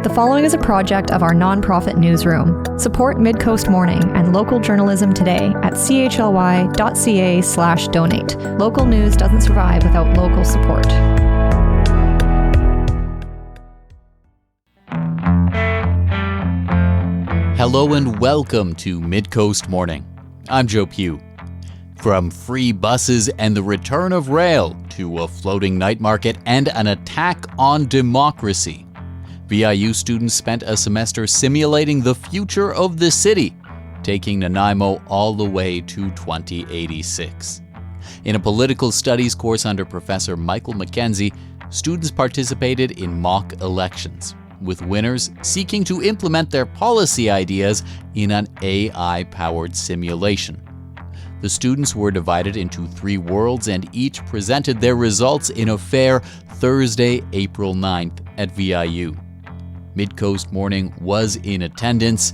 The following is a project of our nonprofit newsroom. Support Midcoast Morning and local journalism today at chly.ca/donate. Local news doesn't survive without local support. Hello and welcome to Midcoast Morning. I'm Joe Pugh. From free buses and the return of rail to a floating night market and an attack on democracy, VIU students spent a semester simulating the future of the city, taking Nanaimo all the way to 2086. In a political studies course under Professor Michael MacKenzie, students participated in mock elections, with winners seeking to implement their policy ideas in an AI-powered simulation. The students were divided into 3 worlds and each presented their results in a fair Thursday, April 9th at VIU. Midcoast Morning was in attendance.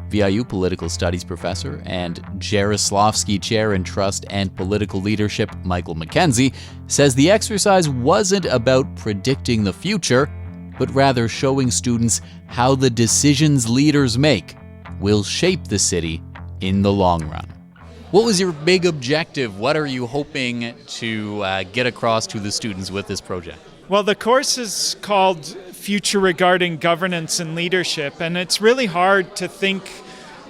VIU Political Studies Professor and Jaroslavsky Chair in Trust and Political Leadership Michael MacKenzie says the exercise wasn't about predicting the future, but rather showing students how the decisions leaders make will shape the city in the long run. What was your big objective? What are you hoping to get across to the students with this project? Well, the course is called Future Regarding Governance and Leadership, and it's really hard to think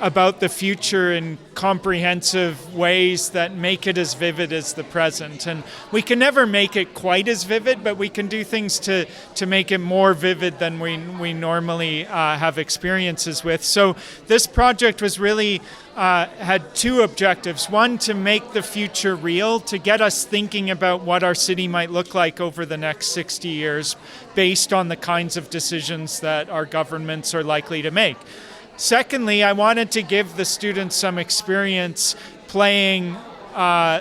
about the future in comprehensive ways that make it as vivid as the present. And we can never make it quite as vivid, but we can do things to make it more vivid than we normally have experiences with. So this project was really had 2 objectives. One, to make the future real, to get us thinking about what our city might look like over the next 60 years based on the kinds of decisions that our governments are likely to make. Secondly, I wanted to give the students some experience playing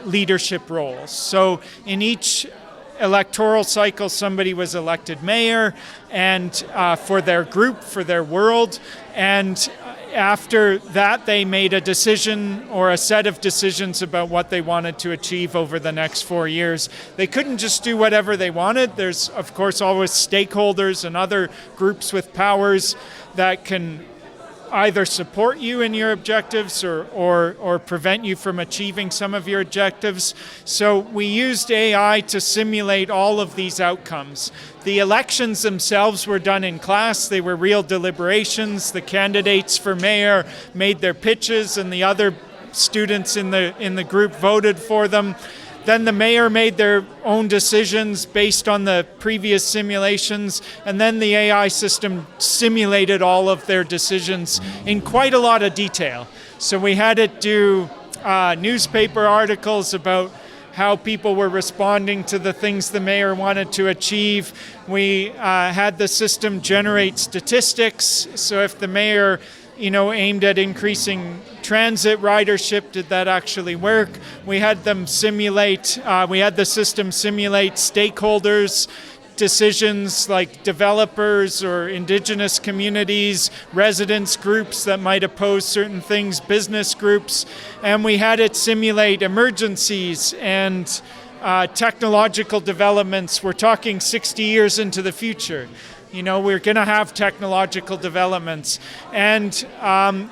leadership roles. So in each electoral cycle, somebody was elected mayor and for their group, for their world, and after that, they made a decision or a set of decisions about what they wanted to achieve over the next 4 years. They couldn't just do whatever they wanted. There's, of course, always stakeholders and other groups with powers that can either support you in your objectives or prevent you from achieving some of your objectives. So we used AI to simulate all of these outcomes. The elections themselves were done in class. They were real deliberations. The candidates for mayor made their pitches and the other students in the group voted for them. Then the mayor made their own decisions based on the previous simulations, and then the AI system simulated all of their decisions in quite a lot of detail. So we had it do newspaper articles about how people were responding to the things the mayor wanted to achieve. We had the system generate statistics, so if the mayor aimed at increasing transit ridership, did that actually work? We had the system simulate stakeholders' decisions like developers or indigenous communities, residents groups that might oppose certain things, business groups, and we had it simulate emergencies and technological developments. We're talking 60 years into the future. We're going to have technological developments. And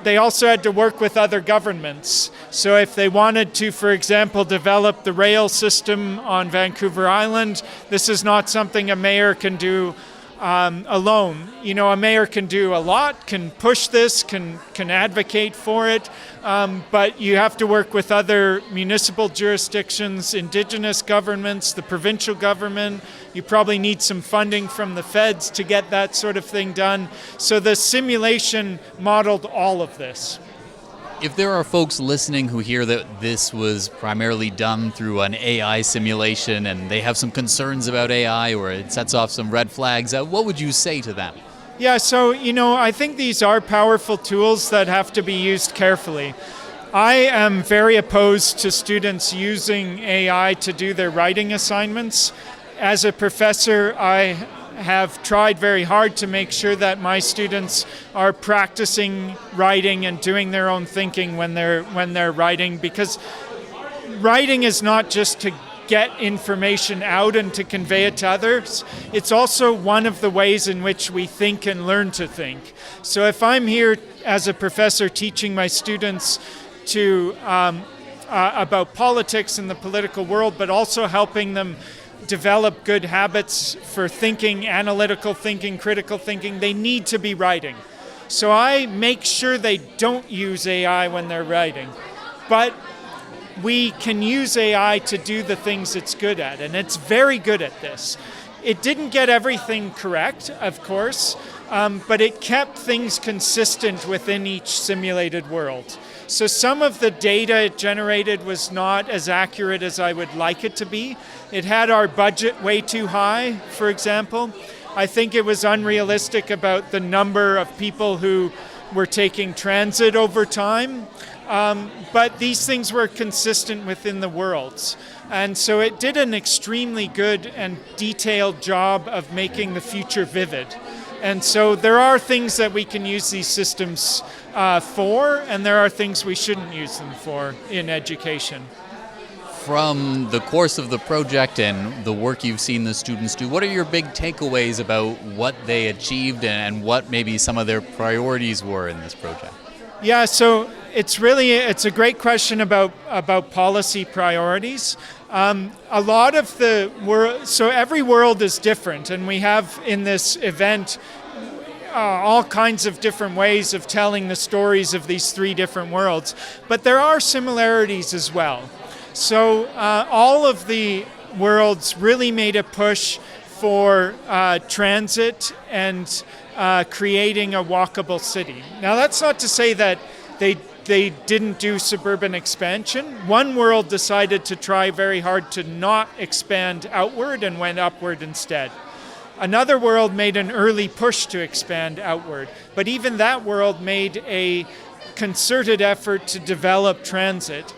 they also had to work with other governments. So if they wanted to, for example, develop the rail system on Vancouver Island, this is not something a mayor can do alone. A mayor can do a lot, can push this, can advocate for it, but you have to work with other municipal jurisdictions, indigenous governments, the provincial government. You probably need some funding from the feds to get that sort of thing done. So the simulation modeled all of this. If there are folks listening who hear that this was primarily done through an AI simulation and they have some concerns about AI or it sets off some red flags, what would you say to them? Yeah, so, I think these are powerful tools that have to be used carefully. I am very opposed to students using AI to do their writing assignments. As a professor, I have tried very hard to make sure that my students are practicing writing and doing their own thinking when they're writing, because writing is not just to get information out and to convey it to others. It's also one of the ways in which we think and learn to think. So if I'm here as a professor teaching my students to about politics and the political world, but also helping them develop good habits for thinking, analytical thinking, critical thinking, they need to be writing. So I make sure they don't use AI when they're writing. But we can use AI to do the things it's good at, and it's very good at this. It didn't get everything correct, of course, but it kept things consistent within each simulated world. So some of the data it generated was not as accurate as I would like it to be. It had our budget way too high, for example. I think it was unrealistic about the number of people who were taking transit over time. But these things were consistent within the worlds. And so it did an extremely good and detailed job of making the future vivid. And so there are things that we can use these systems for, and there are things we shouldn't use them for in education. From the course of the project and the work you've seen the students do, what are your big takeaways about what they achieved and what maybe some of their priorities were in this project? Yeah, so it's a great question about policy priorities. A lot of the world, so every world is different, and we have in this event all kinds of different ways of telling the stories of these three different worlds, but there are similarities as well. So all of the worlds really made a push for transit and creating a walkable city. Now that's not to say that they didn't do suburban expansion. One world decided to try very hard to not expand outward and went upward instead. Another world made an early push to expand outward, but even that world made a concerted effort to develop transit.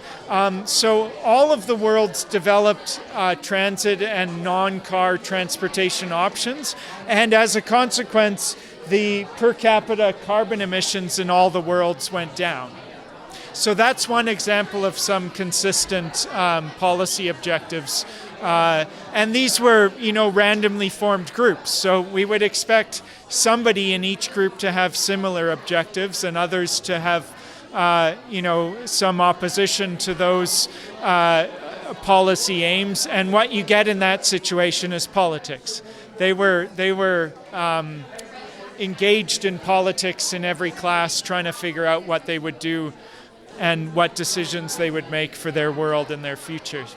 So all of the worlds developed transit and non-car transportation options, and as a consequence, the per capita carbon emissions in all the worlds went down. So that's one example of some consistent policy objectives. And these were, randomly formed groups. So we would expect somebody in each group to have similar objectives and others to have, some opposition to those policy aims. And what you get in that situation is politics. They were engaged in politics in every class, trying to figure out what they would do and what decisions they would make for their world and their futures.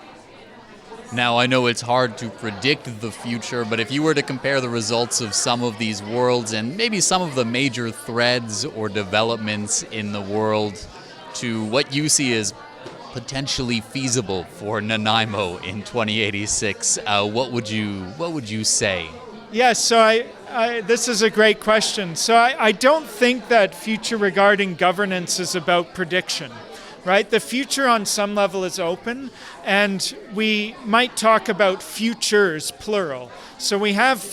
Now, I know it's hard to predict the future, but if you were to compare the results of some of these worlds and maybe some of the major threads or developments in the world to what you see as potentially feasible for Nanaimo in 2086, what would you say? Yes, so this is a great question. So I don't think that future regarding governance is about prediction, right? The future on some level is open, and we might talk about futures, plural. So we have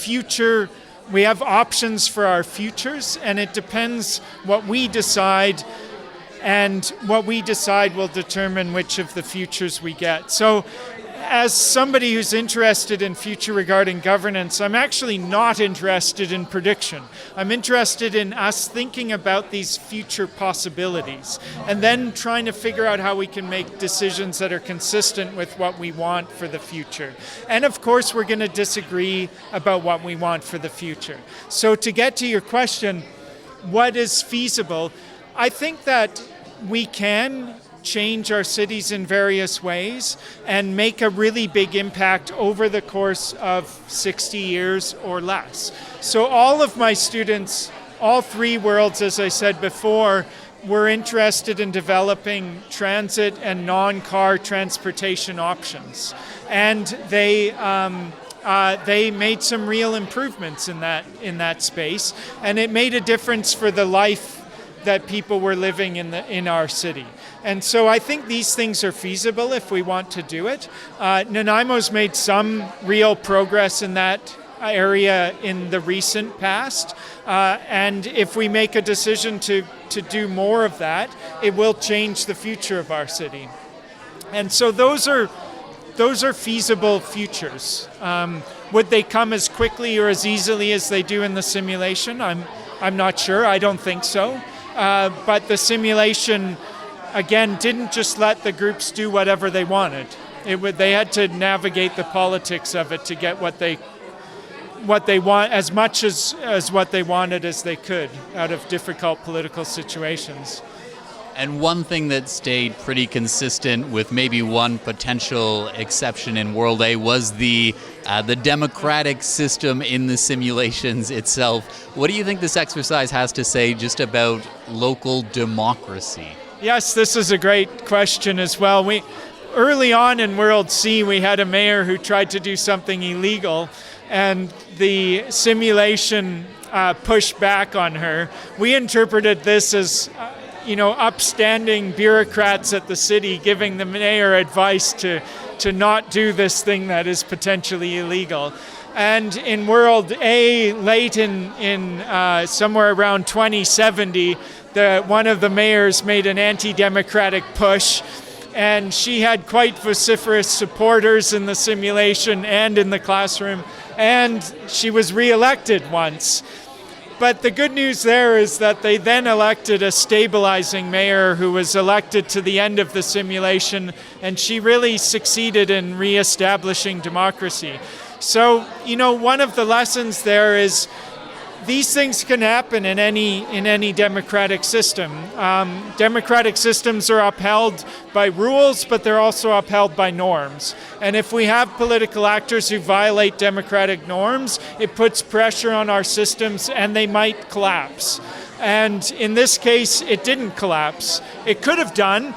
options for our futures, and it depends what we decide, and what we decide will determine which of the futures we get. So as somebody who's interested in future regarding governance, I'm actually not interested in prediction. I'm interested in us thinking about these future possibilities and then trying to figure out how we can make decisions that are consistent with what we want for the future. And of course, we're going to disagree about what we want for the future. So to get to your question, what is feasible? I think that we can change our cities in various ways and make a really big impact over the course of 60 years or less. So all of my students, all three worlds, as I said before, were interested in developing transit and non-car transportation options. And they made some real improvements in that space, and it made a difference for the life that people were living in our city. And so I think these things are feasible if we want to do it. Nanaimo's made some real progress in that area in the recent past. And if we make a decision to do more of that, it will change the future of our city. And so those are those are feasible futures. Would they come as quickly or as easily as they do in the simulation? I'm not sure. I don't think so. But the simulation, again, didn't just let the groups do whatever they wanted. They had to navigate the politics of it to get what they want, as much as what they wanted as they could out of difficult political situations. And one thing that stayed pretty consistent, with maybe one potential exception in World A, was the democratic system in the simulations itself. What do you think this exercise has to say just about local democracy? Yes, this is a great question as well. Early on in World C, we had a mayor who tried to do something illegal, and the simulation pushed back on her. We interpreted this as upstanding bureaucrats at the city giving the mayor advice to not do this thing that is potentially illegal. And in World A, late in somewhere around 2070, one of the mayors made an anti-democratic push, and she had quite vociferous supporters in the simulation and in the classroom, and she was re-elected once. But the good news there is that they then elected a stabilizing mayor who was elected to the end of the simulation, and she really succeeded in reestablishing democracy. So, one of the lessons there is these things can happen in any democratic system. Democratic systems are upheld by rules, but they're also upheld by norms. And if we have political actors who violate democratic norms, it puts pressure on our systems and they might collapse. And in this case, it didn't collapse. It could have done.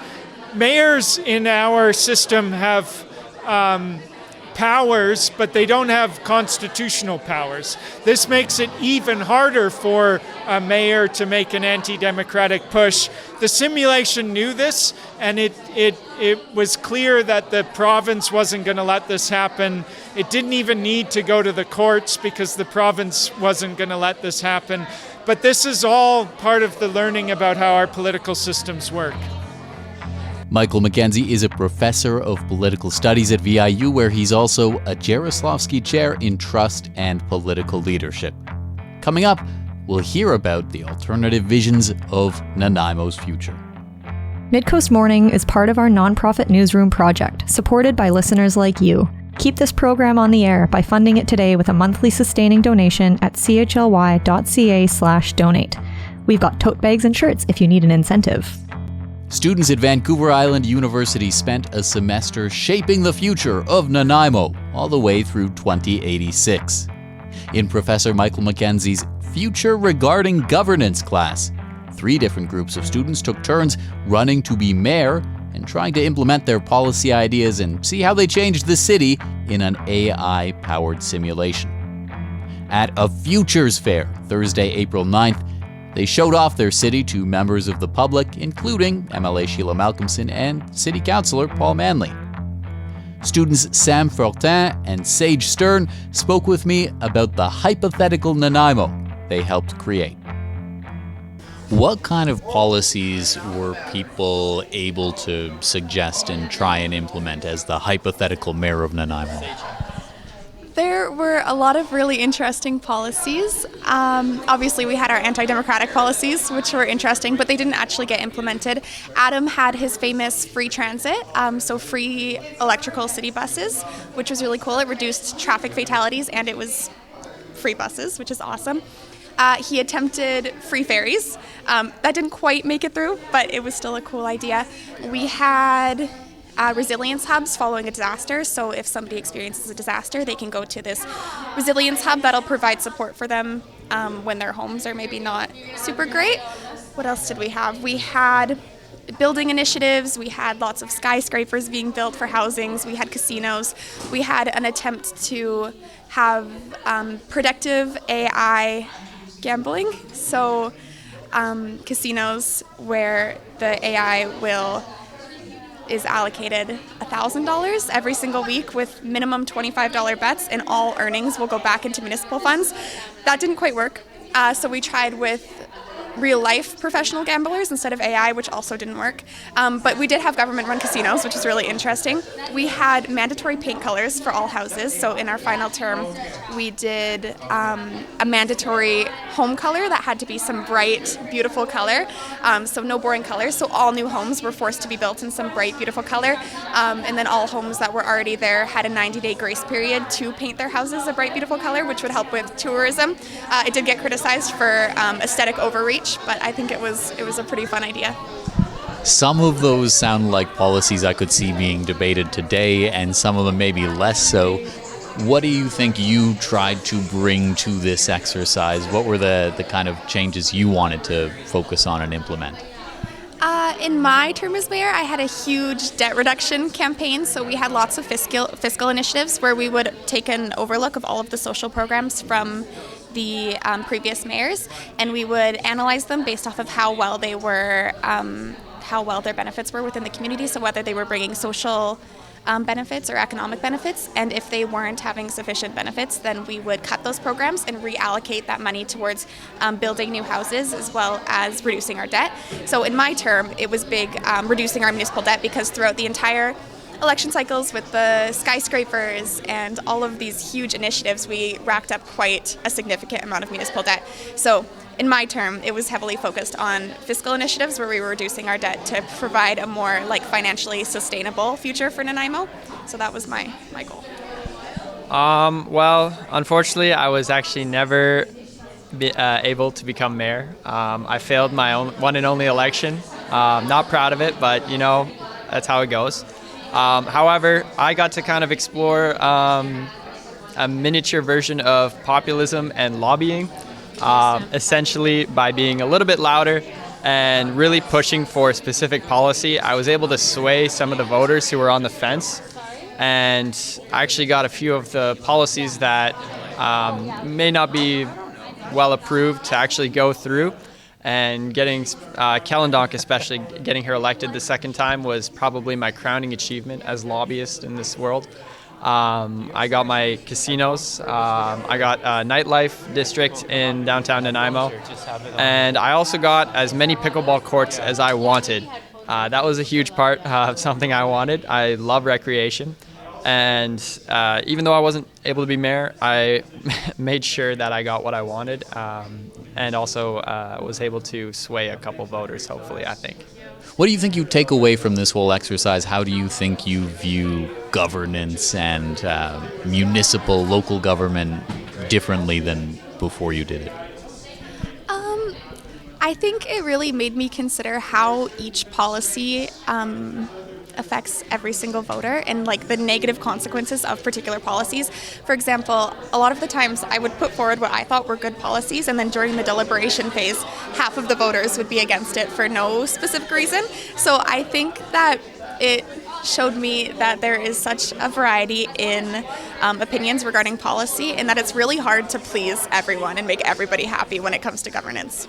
Mayors in our system have powers, but they don't have constitutional powers. This makes it even harder for a mayor to make an anti-democratic push. The simulation knew this, and it was clear that the province wasn't going to let this happen. It didn't even need to go to the courts because the province wasn't going to let this happen. But this is all part of the learning about how our political systems work. Michael MacKenzie is a professor of political studies at VIU, where he's also a Jaroslavsky Chair in Trust and Political Leadership. Coming up, we'll hear about the alternative visions of Nanaimo's future. Midcoast Morning is part of our nonprofit newsroom project, supported by listeners like you. Keep this program on the air by funding it today with a monthly sustaining donation at chly.ca/donate. We've got tote bags and shirts if you need an incentive. Students at Vancouver Island University spent a semester shaping the future of Nanaimo all the way through 2086. In Professor Michael MacKenzie's Future Regarding Governance class, 3 different groups of students took turns running to be mayor and trying to implement their policy ideas and see how they changed the city in an AI-powered simulation. At a Futures Fair, Thursday, April 9th, they showed off their city to members of the public, including MLA Sheila Malcolmson and City Councillor Paul Manley. Students Sam Fortin and Sage Stern spoke with me about the hypothetical Nanaimo they helped create. What kind of policies were people able to suggest and try and implement as the hypothetical mayor of Nanaimo? There were a lot of really interesting policies. Obviously, we had our anti-democratic policies, which were interesting, but they didn't actually get implemented. Adam had his famous free transit, so free electrical city buses, which was really cool. It reduced traffic fatalities, and it was free buses, which is awesome. He attempted free ferries. That didn't quite make it through, but it was still a cool idea. We had resilience hubs following a disaster, so if somebody experiences a disaster, they can go to this resilience hub that'll provide support for them when their homes are maybe not super great. What else did we have? We had building initiatives, we had lots of skyscrapers being built for housings, we had casinos, we had an attempt to have predictive AI gambling, so casinos where the AI is allocated $1,000 every single week with minimum $25 bets, and all earnings will go back into municipal funds. That didn't quite work, so we tried with real-life professional gamblers instead of AI, which also didn't work. But we did have government-run casinos, which is really interesting. We had mandatory paint colors for all houses. So in our final term, we did a mandatory home color that had to be some bright, beautiful color. So no boring colors. So all new homes were forced to be built in some bright, beautiful color. And then all homes that were already there had a 90-day grace period to paint their houses a bright, beautiful color, which would help with tourism. It did get criticized for aesthetic overreach, but I think it was a pretty fun idea. Some of those sound like policies I could see being debated today, and some of them maybe less so. What do you think you tried to bring to this exercise? What were the kind of changes you wanted to focus on and implement? In my term as mayor, I had a huge debt reduction campaign, so we had lots of fiscal initiatives where we would take an overlook of all of the social programs from the previous mayors, and we would analyze them based off of how well they were, how well their benefits were within the community, so whether they were bringing social benefits or economic benefits, and if they weren't having sufficient benefits, then we would cut those programs and reallocate that money towards building new houses as well as reducing our debt. So in my term, it was big reducing our municipal debt, because throughout the entire election cycles with the skyscrapers and all of these huge initiatives, we racked up quite a significant amount of municipal debt. So in my term, it was heavily focused on fiscal initiatives where we were reducing our debt to provide a more financially sustainable future for Nanaimo. So that was my goal. Well, unfortunately, I was actually never able to become mayor. I failed my own one and only election. Not proud of it, but that's how it goes. However, I got to kind of explore a miniature version of populism and lobbying, essentially by being a little bit louder and really pushing for a specific policy. I was able to sway some of the voters who were on the fence, and I actually got a few of the policies that may not be well approved to actually go through. And getting Kellendonk, especially getting her elected the second time, was probably my crowning achievement as lobbyist in this world. I got my casinos. I got a nightlife district in downtown Nanaimo. And I also got as many pickleball courts as I wanted. That was a huge part of something I wanted. I love recreation. And even though I wasn't able to be mayor, I made sure that I got what I wanted, and also was able to sway a couple voters, hopefully, I think. What do you think you take away from this whole exercise? How do you think you view governance and local government differently than before you did it? I think it really made me consider how each policy affects every single voter and the negative consequences of particular policies. For example, a lot of the times I would put forward what I thought were good policies, and then during the deliberation phase, half of the voters would be against it for no specific reason. So I think that it showed me that there is such a variety in opinions regarding policy, and that it's really hard to please everyone and make everybody happy when it comes to governance.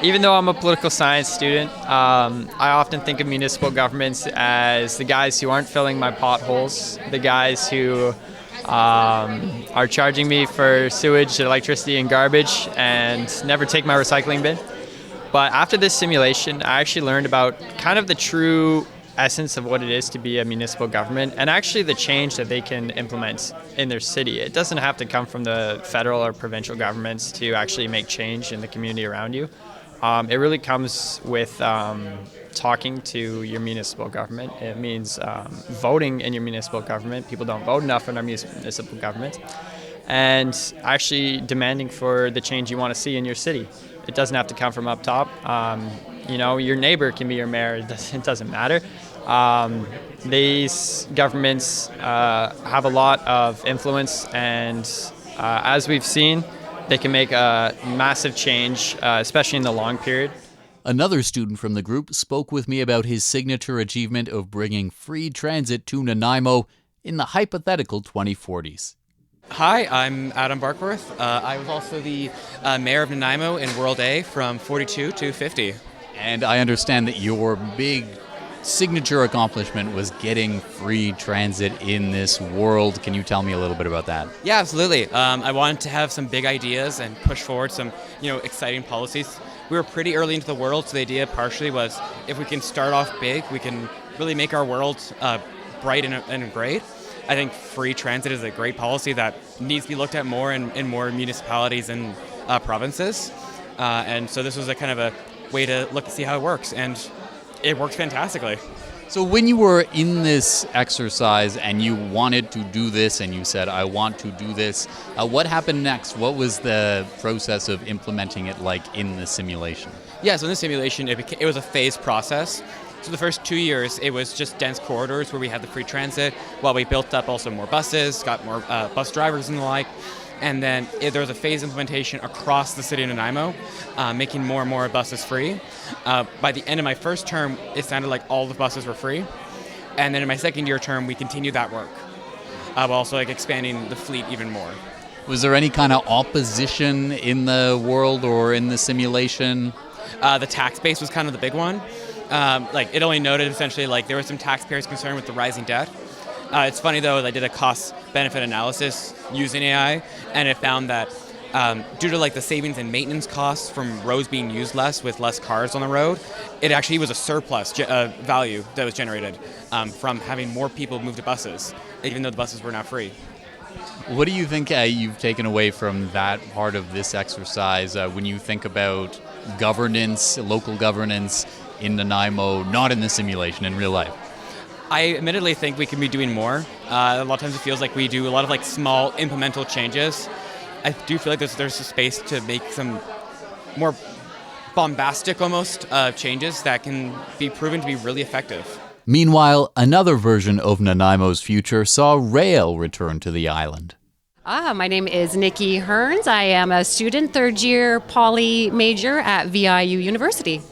Even though I'm a political science student, I often think of municipal governments as the guys who aren't filling my potholes, the guys who are charging me for sewage, electricity, and garbage, and never take my recycling bin. But after this simulation, I actually learned about kind of the true essence of what it is to be a municipal government, and actually the change that they can implement in their city. It doesn't have to come from the federal or provincial governments to actually make change in the community around you. It really comes with talking to your municipal government. It means voting in your municipal government. People don't vote enough in our municipal government. And actually demanding for the change you want to see in your city. It doesn't have to come from up top. Your neighbor can be your mayor. It doesn't matter. These governments have a lot of influence, and as we've seen, they can make a massive change, especially in the long period. Another student from the group spoke with me about his signature achievement of bringing free transit to Nanaimo in the hypothetical 2040s. Hi, I'm Adam Barkworth. I was also the mayor of Nanaimo in World A from 42 to 50. And I understand that your big signature accomplishment was getting free transit in this world. Can you tell me a little bit about that? Yeah, absolutely. I wanted to have some big ideas and push forward some, exciting policies. We were pretty early into the world, so the idea partially was if we can start off big, we can really make our world bright and great. I think free transit is a great policy that needs to be looked at more in more municipalities and provinces. And so this was a kind of a way to look to see how it works, and it works fantastically. So when you were in this exercise and you wanted to do this and you said, I want to do this, what happened next? What was the process of implementing it like in the simulation? Yeah, so in the simulation, it was a phased process. So the first 2 years, it was just dense corridors where we had the free transit, while we built up also more buses, got more bus drivers and the like. And then there was a phased implementation across the city of Nanaimo, making more and more buses free. By the end of my first term, it sounded like all the buses were free. And then in my second year term, we continued that work, while also expanding the fleet even more. Was there any kind of opposition in the world or in the simulation? The tax base was kind of the big one. It only noted essentially there were some taxpayers concerned with the rising debt. It's funny though, I did a cost-benefit analysis using AI, and it found that due to the savings and maintenance costs from roads being used less with less cars on the road, it actually was a surplus value that was generated from having more people move to buses, even though the buses were now free. What do you think you've taken away from that part of this exercise when you think about governance, local governance in Nanaimo, not in the simulation, in real life? I admittedly think we can be doing more. A lot of times it feels like we do a lot of small incremental changes. I do feel like there's a space to make some more bombastic almost changes that can be proven to be really effective. Meanwhile, another version of Nanaimo's future saw rail return to the island. My name is Nikki Hearns. I am a student, third-year poly major at VIU University.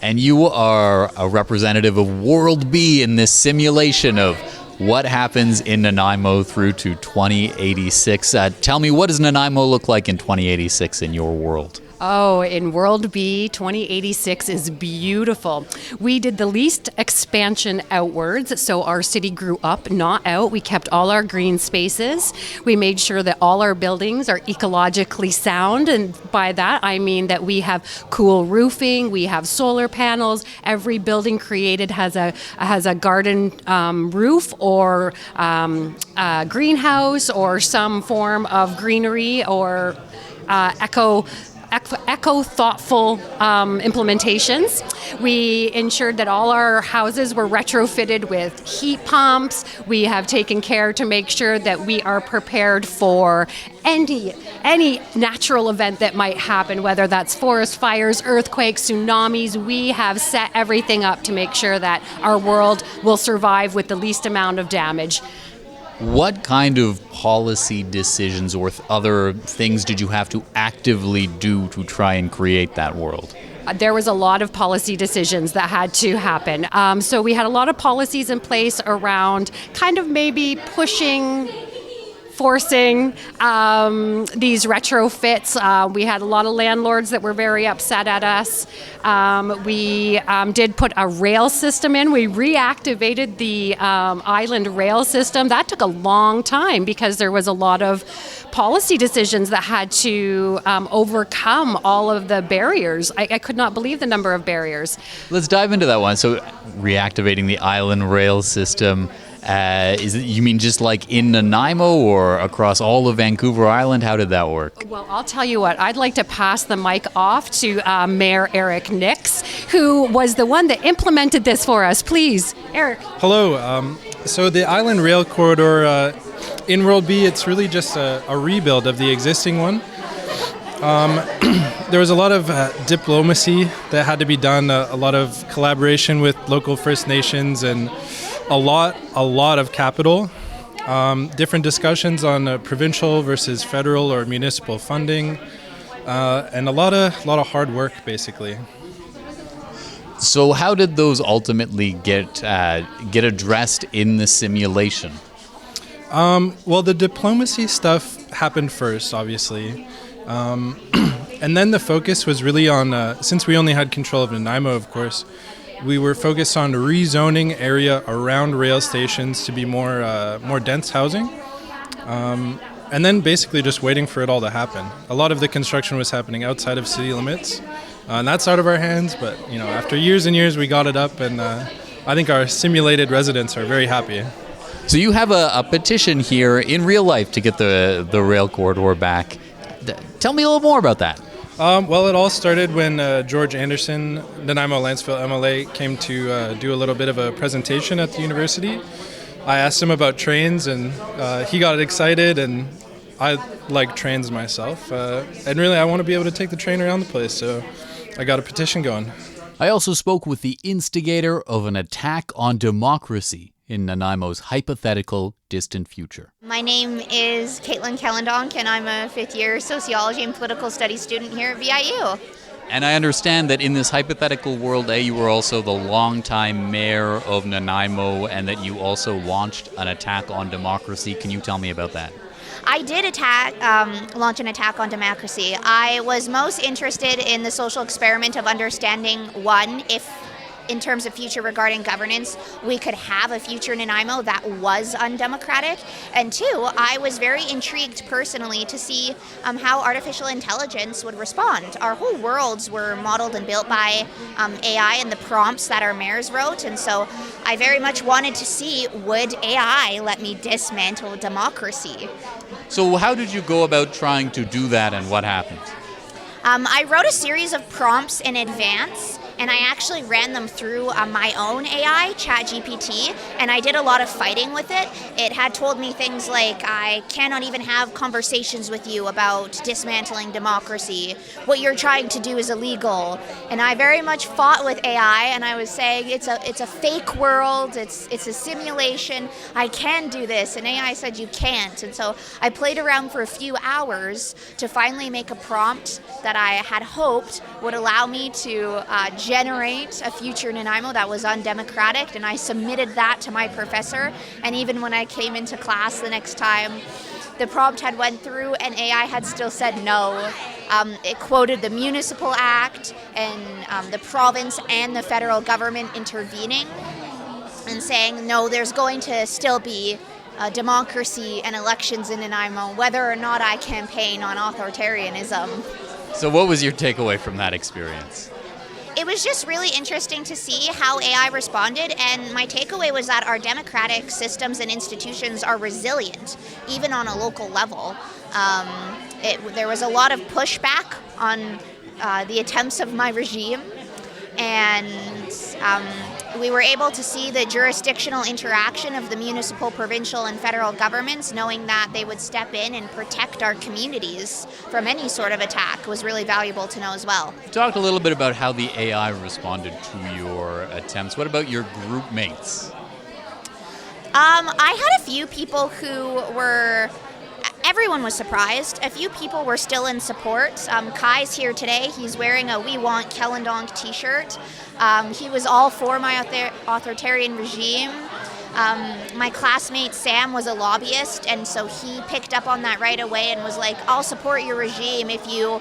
And you are a representative of World B in this simulation of what happens in Nanaimo through to 2086. Tell me, what does Nanaimo look like in 2086 in your world? Oh, in World B, 2086 is beautiful. We did the least expansion outwards, so our city grew up, not out. We kept all our green spaces. We made sure that all our buildings are ecologically sound, and by that I mean that we have cool roofing, we have solar panels. Every building created has a garden roof or a greenhouse or some form of greenery or eco-thoughtful implementations. We ensured that all our houses were retrofitted with heat pumps. We have taken care to make sure that we are prepared for any natural event that might happen, whether that's forest fires, earthquakes, tsunamis. We have set everything up to make sure that our world will survive with the least amount of damage. What kind of policy decisions or other things did you have to actively do to try and create that world? There was a lot of policy decisions that had to happen. So we had a lot of policies in place around kind of maybe forcing these retrofits. We had a lot of landlords that were very upset at us. We did put a rail system in. We reactivated the island rail system. That took a long time because there was a lot of policy decisions that had to overcome all of the barriers. I could not believe the number of barriers. Let's dive into that one. So reactivating the island rail system, you mean just like in Nanaimo or across all of Vancouver Island? How did that work? Well, I'll tell you what, I'd like to pass the mic off to Mayor Eric Nix, who was the one that implemented this for us. Please, Eric. Hello. So the Island Rail Corridor in World B, it's really just a rebuild of the existing one. There was a lot of diplomacy that had to be done, a lot of collaboration with local First Nations, and a lot of capital, different discussions on provincial versus federal or municipal funding, and a lot of hard work, basically. So how did those ultimately get addressed in the simulation? Well, the diplomacy stuff happened first, obviously. And then the focus was really on, since we only had control of Nanaimo, of course, we were focused on rezoning area around rail stations to be more dense housing. And then basically just waiting for it all to happen. A lot of the construction was happening outside of city limits, and that's out of our hands. But after years and years, we got it up, and I think our simulated residents are very happy. So you have a petition here in real life to get the rail corridor back. Tell me a little more about that. Well, it all started when George Anderson, Nanaimo Lanceville MLA, came to do a little bit of a presentation at the university. I asked him about trains, and he got excited, and I like trains myself. And really, I want to be able to take the train around the place, so I got a petition going. I also spoke with the instigator of an attack on democracy in Nanaimo's hypothetical distant future. My name is Caitlin Kellendonk, and I'm a fifth-year sociology and political studies student here at VIU. And I understand that in this hypothetical world, you were also the longtime mayor of Nanaimo, and that you also launched an attack on democracy. Can you tell me about that? I did launch an attack on democracy. I was most interested in the social experiment of understanding, one, if in terms of future regarding governance, we could have a future Nanaimo that was undemocratic. And two, I was very intrigued personally to see how artificial intelligence would respond. Our whole worlds were modeled and built by AI and the prompts that our mayors wrote. And so I very much wanted to see, would AI let me dismantle democracy? So how did you go about trying to do that, and what happened? I wrote a series of prompts in advance, and I actually ran them through my own AI, ChatGPT, and I did a lot of fighting with it. It had told me things like, I cannot even have conversations with you about dismantling democracy. What you're trying to do is illegal. And I very much fought with AI, and I was saying, it's a fake world, it's a simulation, I can do this. And AI said, you can't. And so I played around for a few hours to finally make a prompt that I had hoped would allow me to generate a future Nanaimo that was undemocratic, and I submitted that to my professor. And even when I came into class the next time, the prompt had went through and AI had still said no. It quoted the Municipal Act and the province and the federal government intervening and saying, no, there's going to still be democracy and elections in Nanaimo, whether or not I campaign on authoritarianism. So what was your takeaway from that experience? It was just really interesting to see how AI responded, and my takeaway was that our democratic systems and institutions are resilient, even on a local level. There was a lot of pushback on the attempts of my regime, and we were able to see the jurisdictional interaction of the municipal, provincial, and federal governments, knowing that they would step in and protect our communities from any sort of attack was really valuable to know as well. You talked a little bit about how the AI responded to your attempts. What about your group mates? I had a few people who were... Everyone was surprised. A few people were still in support. Kai's here today. He's wearing a We Want Kellendonk t-shirt. He was all for my authoritarian regime. My classmate Sam was a lobbyist, and so he picked up on that right away and was like, I'll support your regime if you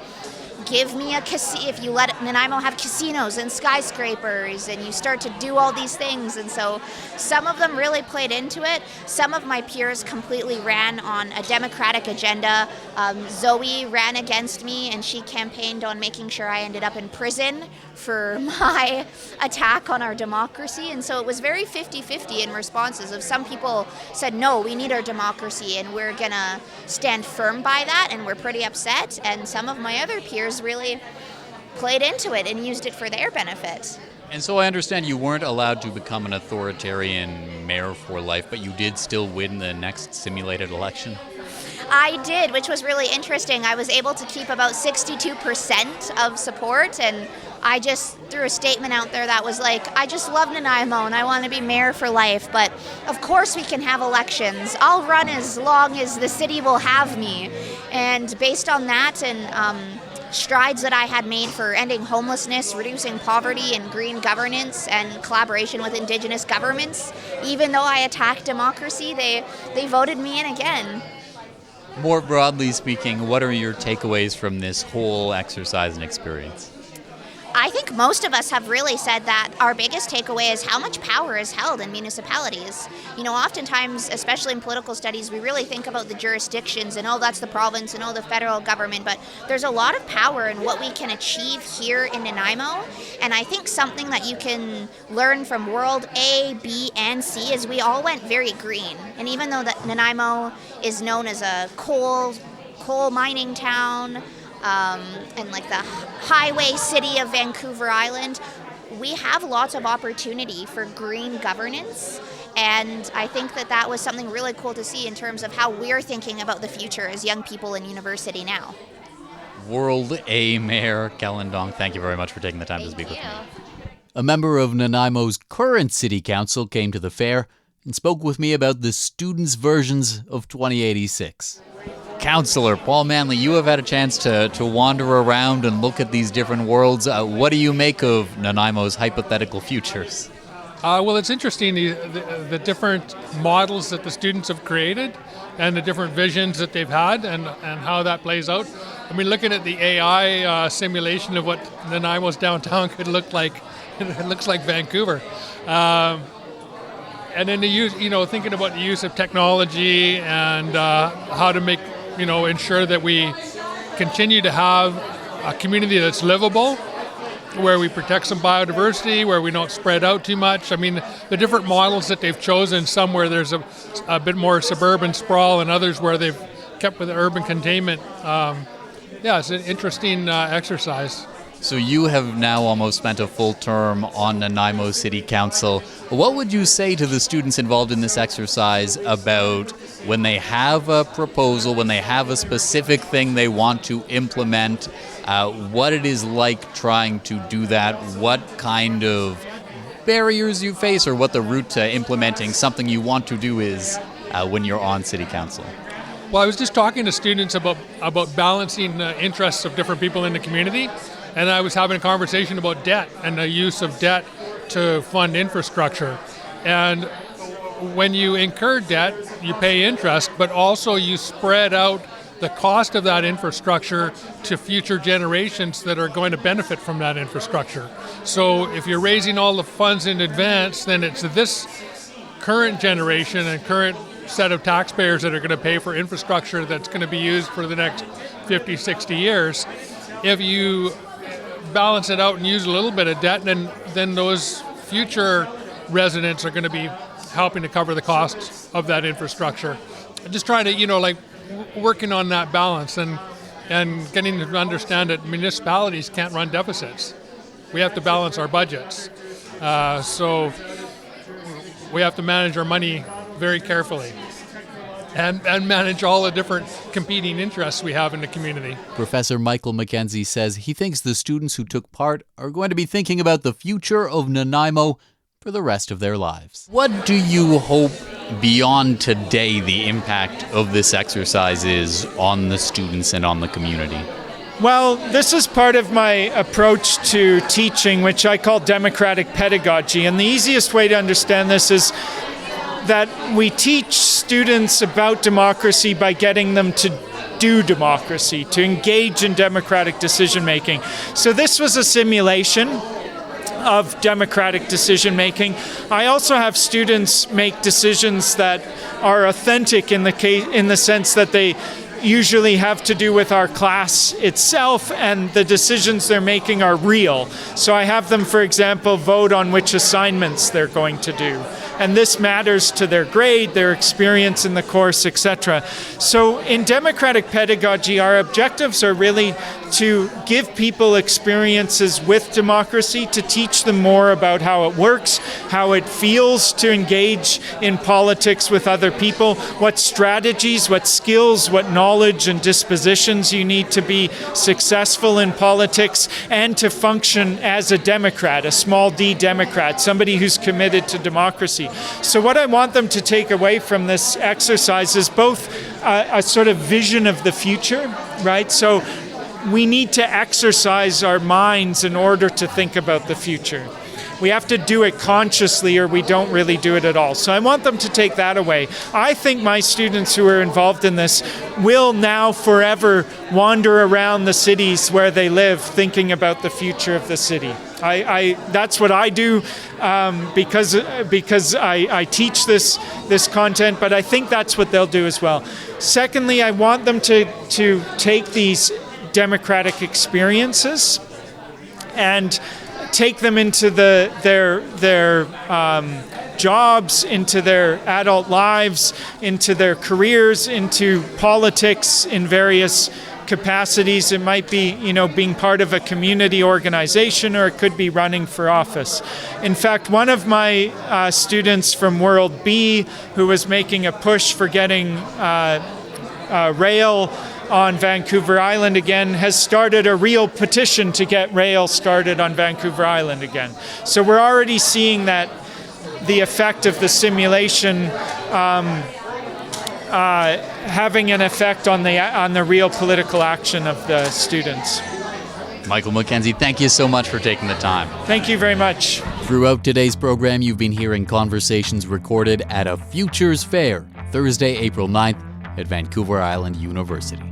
give me if you let Nanaimo have casinos and skyscrapers and you start to do all these things. And so some of them really played into it. Some of my peers completely ran on a democratic agenda. Zoe ran against me, and she campaigned on making sure I ended up in prison for my attack on our democracy. And so it was very 50-50 in responses. Of some people said, no, we need our democracy and we're gonna stand firm by that, and we're pretty upset. And some of my other peers really played into it and used it for their benefit. And so I understand you weren't allowed to become an authoritarian mayor for life, but you did still win the next simulated election? I did, which was really interesting. I was able to keep about 62% of support, and I just threw a statement out there that was like, I just love Nanaimo and I want to be mayor for life, but of course we can have elections. I'll run as long as the city will have me. And based on that and strides that I had made for ending homelessness, reducing poverty, and green governance, and collaboration with Indigenous governments, even though I attacked democracy, they voted me in again. More broadly speaking, what are your takeaways from this whole exercise and experience? I think most of us have really said that our biggest takeaway is how much power is held in municipalities. Oftentimes, especially in political studies, we really think about the jurisdictions and, that's the province and, the federal government, but there's a lot of power in what we can achieve here in Nanaimo. And I think something that you can learn from World A, B, and C is we all went very green. And even though that Nanaimo is known as a coal mining town, and like the highway city of Vancouver Island, we have lots of opportunity for green governance. And I think that was something really cool to see in terms of how we're thinking about the future as young people in university now. World A Mayor Kellen Dong, thank you very much for taking the time to speak with me. A member of Nanaimo's current city council came to the fair and spoke with me about the students' versions of 2086. Councillor Paul Manley, you have had a chance to wander around and look at these different worlds. What do you make of Nanaimo's hypothetical futures? Well, it's interesting, the different models that the students have created and the different visions that they've had and how that plays out. I mean, looking at the AI simulation of what Nanaimo's downtown could look like, it looks like Vancouver. And then the use, thinking about the use of technology and how to make, ensure that we continue to have a community that's livable, where we protect some biodiversity, where we don't spread out too much. I mean, the different models that they've chosen, some where there's a bit more suburban sprawl and others where they've kept with the urban containment. It's an interesting exercise. So you have now almost spent a full term on Nanaimo City Council. What would you say to the students involved in this exercise about when they have a proposal, when they have a specific thing they want to implement, what it is like trying to do that, what kind of barriers you face, or what the route to implementing something you want to do is when you're on City Council? Well, I was just talking to students about balancing the interests of different people in the community. And I was having a conversation about debt and the use of debt to fund infrastructure. And when you incur debt, you pay interest, but also you spread out the cost of that infrastructure to future generations that are going to benefit from that infrastructure. So if you're raising all the funds in advance, then it's this current generation and current set of taxpayers that are going to pay for infrastructure that's going to be used for the next 50, 60 years. If you balance it out and use a little bit of debt, then those future residents are going to be helping to cover the costs of that infrastructure. I'm just trying to, working on that balance and getting to understand that municipalities can't run deficits. We have to balance our budgets. So we have to manage our money very carefully. And manage all the different competing interests we have in the community. Professor Michael MacKenzie says he thinks the students who took part are going to be thinking about the future of Nanaimo for the rest of their lives. What do you hope beyond today the impact of this exercise is on the students and on the community? Well, this is part of my approach to teaching, which I call democratic pedagogy. And the easiest way to understand this is that we teach students about democracy by getting them to do democracy, to engage in democratic decision making. So this was a simulation of democratic decision making. I also have students make decisions that are authentic in the sense that they usually have to do with our class itself, and the decisions they're making are real. So I have them, for example, vote on which assignments they're going to do. And this matters to their grade, their experience in the course, etc. So in democratic pedagogy, our objectives are really to give people experiences with democracy, to teach them more about how it works, how it feels to engage in politics with other people, what strategies, what skills, what knowledge and dispositions you need to be successful in politics and to function as a Democrat, a small d Democrat, somebody who's committed to democracy. So what I want them to take away from this exercise is both a sort of vision of the future, right? So we need to exercise our minds in order to think about the future. We have to do it consciously or we don't really do it at all. So I want them to take that away. I think my students who are involved in this will now forever wander around the cities where they live thinking about the future of the city. That's what I do because I teach this content, but I think that's what they'll do as well. Secondly, I want them to take these democratic experiences and take them into their jobs, into their adult lives, into their careers, into politics in various capacities. It might be, being part of a community organization, or it could be running for office. In fact, one of my students from World B, who was making a push for getting rail on Vancouver Island again, has started a real petition to get rail started on Vancouver Island again. So we're already seeing that the effect of the simulation having an effect on the real political action of the students. Michael MacKenzie, thank you so much for taking the time. Thank you very much. Throughout today's program, you've been hearing conversations recorded at a Futures Fair, Thursday, April 9th at Vancouver Island University.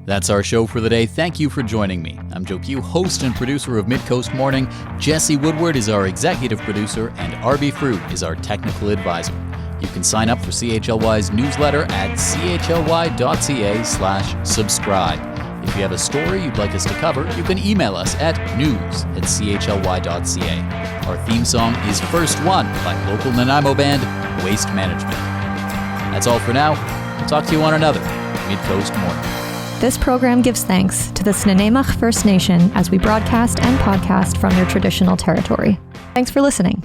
That's our show for the day. Thank you for joining me. I'm Joe Pugh, host and producer of Midcoast Morning. Jesse Woodward is our executive producer, and RB Fruit is our technical advisor. You can sign up for CHLY's newsletter at chly.ca/subscribe. If you have a story you'd like us to cover, you can email us at news@chly.ca. Our theme song is First One by local Nanaimo band Waste Management. That's all for now. We'll talk to you on another Midcoast Morning. This program gives thanks to the Nanaimo First Nation as we broadcast and podcast from their traditional territory. Thanks for listening.